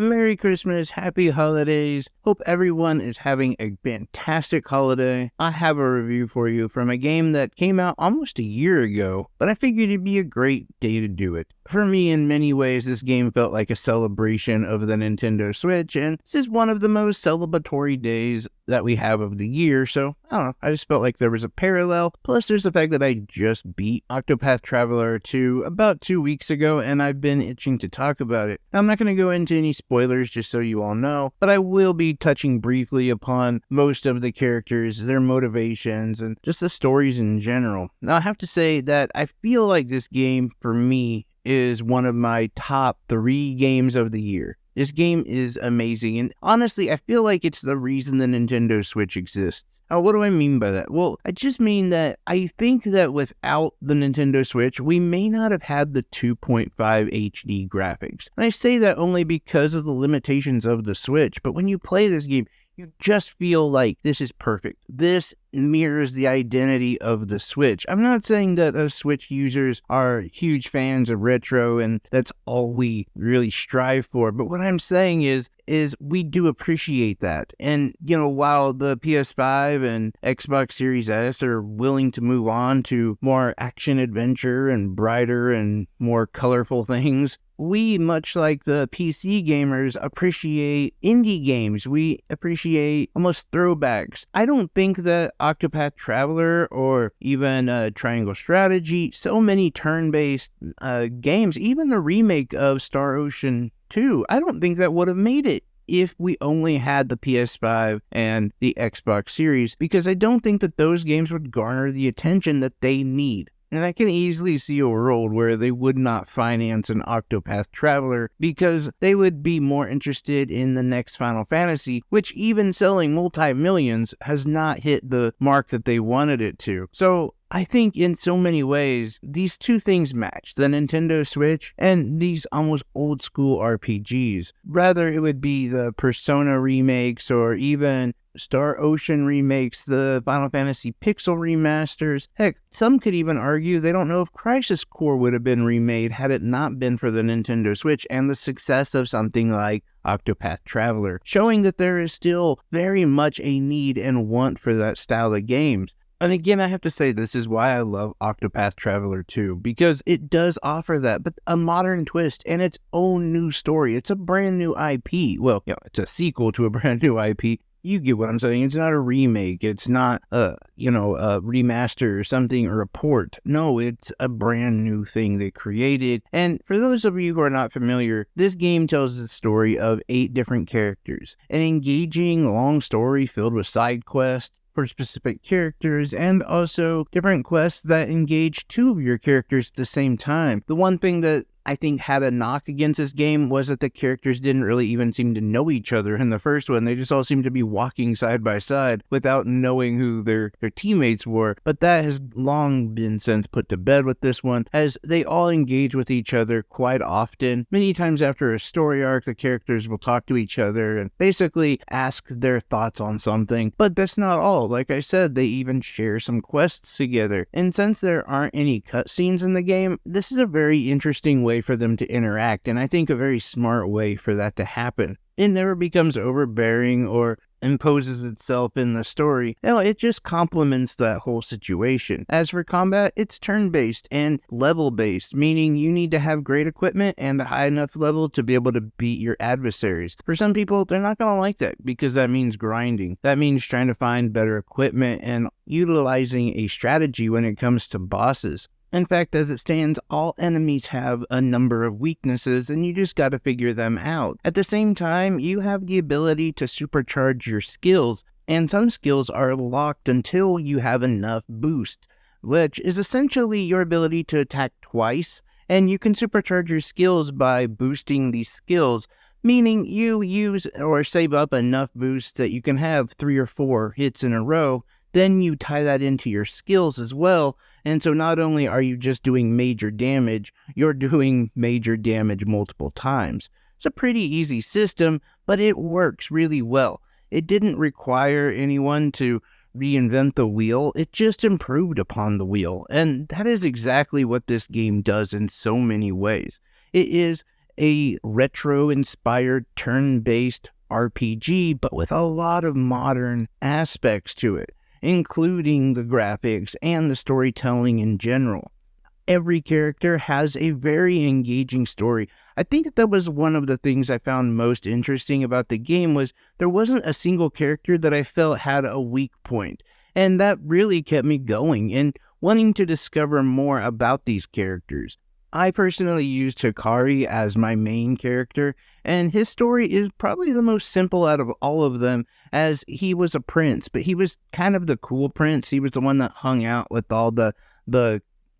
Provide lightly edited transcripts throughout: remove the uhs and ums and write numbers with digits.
Merry Christmas, Happy Holidays. Hope everyone is having a fantastic holiday. I have a review for you from a game that came out almost a year ago, but I figured it'd be a great day to do it. For me, in many ways, this game felt like a celebration of the Nintendo Switch, and this is one of the most celebratory days that we have of the year, so I don't know, I just felt like there was a parallel. Plus, there's the fact that I just beat Octopath Traveler 2 about 2 weeks ago, and I've been itching to talk about it. Now, I'm not going to go into any spoilers, just so you all know, but I will be touching briefly upon most of the characters, their motivations, and just the stories in general. Now, I have to say that I feel like this game, for me, is one of my top 3 games of the year. This game is amazing, and honestly, I feel like it's the reason the Nintendo Switch exists. Now, what do I mean by that? Well, I just mean that I think that without the Nintendo Switch, we may not have had the 2.5 HD graphics. And I say that only because of the limitations of the Switch, but when you play this game, you just feel like this is perfect. This mirrors the identity of the Switch. I'm not saying that us Switch users are huge fans of retro and that's all we really strive for, but what I'm saying is we do appreciate that. And, while the PS5 and Xbox Series S are willing to move on to more action-adventure and brighter and more colorful things, we, much like the PC gamers, appreciate indie games. We appreciate almost throwbacks. I don't think that Octopath Traveler or even Triangle Strategy, so many turn-based games, even the remake of Star Ocean 2, I don't think that would have made it if we only had the PS5 and the Xbox Series, because I don't think that those games would garner the attention that they need. And I can easily see a world where they would not finance an Octopath Traveler because they would be more interested in the next Final Fantasy, which even selling multi-millions has not hit the mark that they wanted it to. So I think in so many ways, these two things match, the Nintendo Switch and these almost old school RPGs. Rather, it would be the Persona remakes or even Star Ocean remakes, the Final Fantasy Pixel remasters. Heck, some could even argue they don't know if Crisis Core would have been remade had it not been for the Nintendo Switch and the success of something like Octopath Traveler, showing that there is still very much a need and want for that style of games. And again, I have to say this is why I love Octopath Traveler 2, because it does offer that, but a modern twist and its own new story. It's a brand new IP. Well, it's a sequel to a brand new IP. You get what I'm saying. It's not a remake. It's not a remaster or something or a port. No, it's a brand new thing they created. And for those of you who are not familiar, this game tells the story of 8 different characters. An engaging, long story filled with side quests for specific characters, and also different quests that engage 2 of your characters at the same time. The one thing that I think had a knock against this game was that the characters didn't really even seem to know each other in the first one. They just all seemed to be walking side by side without knowing who their teammates were. But that has long been since put to bed with this one, as they all engage with each other quite often. Many times after a story arc, the characters will talk to each other and basically ask their thoughts on something. But that's not all. Like I said, they even share some quests together. And since there aren't any cutscenes in the game, this is a very interesting way for them to interact, and I think a very smart way for that to happen. It never becomes overbearing or imposes itself in the story. No, it just complements that whole situation. As for combat, it's turn-based and level-based, meaning you need to have great equipment and a high enough level to be able to beat your adversaries. For some people, they're not going to like that because that means grinding. That means trying to find better equipment and utilizing a strategy when it comes to bosses. In fact, as it stands, all enemies have a number of weaknesses, and you just gotta figure them out. At the same time, you have the ability to supercharge your skills, and some skills are locked until you have enough boost, which is essentially your ability to attack twice, and you can supercharge your skills by boosting these skills, meaning you use or save up enough boosts that you can have 3 or 4 hits in a row. Then you tie that into your skills as well, and so not only are you just doing major damage, you're doing major damage multiple times. It's a pretty easy system, but it works really well. It didn't require anyone to reinvent the wheel, it just improved upon the wheel, and that is exactly what this game does in so many ways. It is a retro-inspired turn-based RPG, but with a lot of modern aspects to it, including the graphics and the storytelling in general. Every character has a very engaging story. I think that was one of the things I found most interesting about the game was there wasn't a single character that I felt had a weak point. And that really kept me going and wanting to discover more about these characters. I personally used Hikari as my main character, and his story is probably the most simple out of all of them, as he was a prince, but he was kind of the cool prince. He was the one that hung out with all the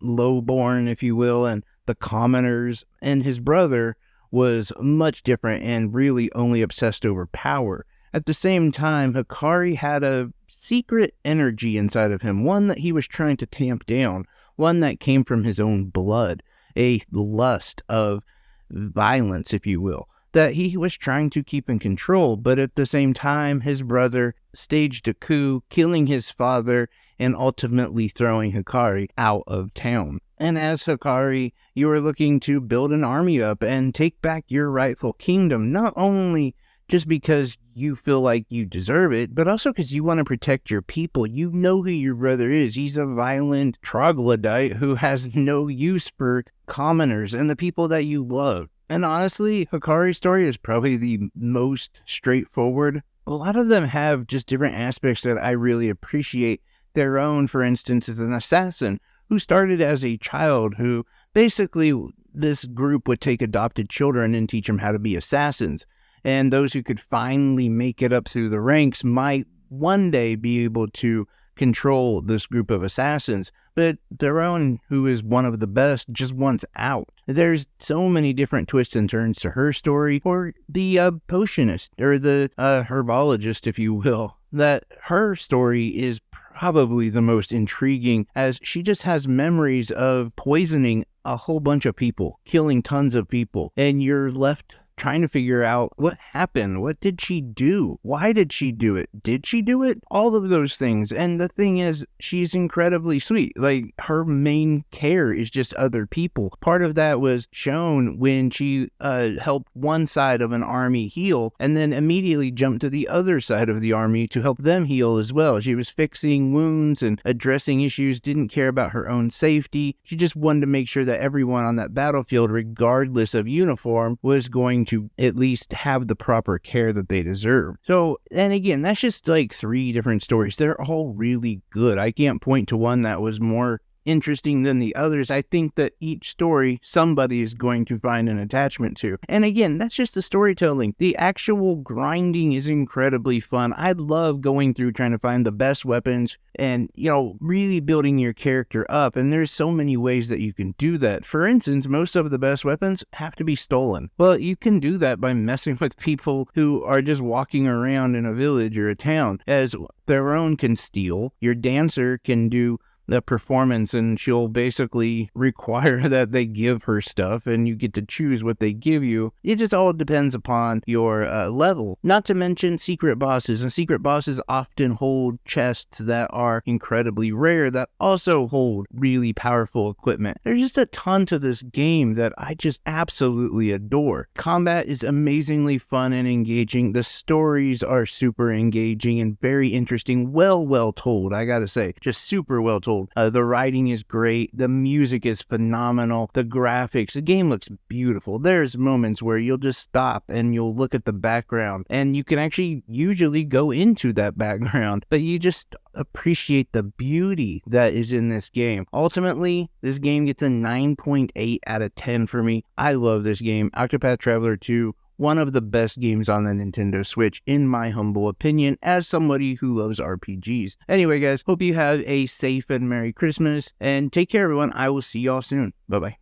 lowborn, if you will, and the commoners, and his brother was much different and really only obsessed over power. At the same time, Hikari had a secret energy inside of him, one that he was trying to tamp down, one that came from his own blood, a lust of violence, if you will, that he was trying to keep in control. But at the same time, his brother staged a coup, killing his father and ultimately throwing Hikari out of town. And as Hikari, you are looking to build an army up and take back your rightful kingdom, not only just because you feel like you deserve it, but also because you want to protect your people. You know who your brother is. He's a violent troglodyte who has no use for commoners and the people that you love. And honestly, Hikari's story is probably the most straightforward. A lot of them have just different aspects that I really appreciate. Their own, for instance, is an assassin who started as a child who basically this group would take adopted children and teach them how to be assassins. And those who could finally make it up through the ranks might one day be able to control this group of assassins. But their own, who is one of the best, just wants out. There's so many different twists and turns to her story, or the potionist, or the herbologist, if you will, that her story is probably the most intriguing, as she just has memories of poisoning a whole bunch of people, killing tons of people, and you're left trying to figure out what happened. What did she do? Why did she do it? Did she do it? All of those things. And the thing is, she's incredibly sweet. Like, her main care is just other people. Part of that was shown when she helped one side of an army heal and then immediately jumped to the other side of the army to help them heal as well. She was fixing wounds and addressing issues, didn't care about her own safety. She just wanted to make sure that everyone on that battlefield, regardless of uniform, was going to at least have the proper care that they deserve. So, and again, that's just like 3 different stories. They're all really good. I can't point to one that was more interesting than the others. I think that each story somebody is going to find an attachment to. And again, that's just the storytelling. The actual grinding is incredibly fun. I love going through trying to find the best weapons and, really building your character up. And there's so many ways that you can do that. For instance, most of the best weapons have to be stolen. Well, you can do that by messing with people who are just walking around in a village or a town, as their own can steal. Your dancer can do the performance, and she'll basically require that they give her stuff, and you get to choose what they give you. It just all depends upon your level. Not to mention secret bosses, and secret bosses often hold chests that are incredibly rare that also hold really powerful equipment. There's just a ton to this game that I just absolutely adore. Combat is amazingly fun and engaging. The stories are super engaging and very interesting. Well told, I gotta say. Just super well told. The writing is great. The music is phenomenal. The graphics, the game looks beautiful. There's moments where you'll just stop and you'll look at the background, and you can actually usually go into that background, but you just appreciate the beauty that is in this game. Ultimately, this game gets a 9.8 out of 10 for me. I love this game. Octopath Traveler 2, one of the best games on the Nintendo Switch, in my humble opinion, as somebody who loves RPGs. Anyway, guys, hope you have a safe and Merry Christmas, and take care, everyone. I will see y'all soon. Bye-bye.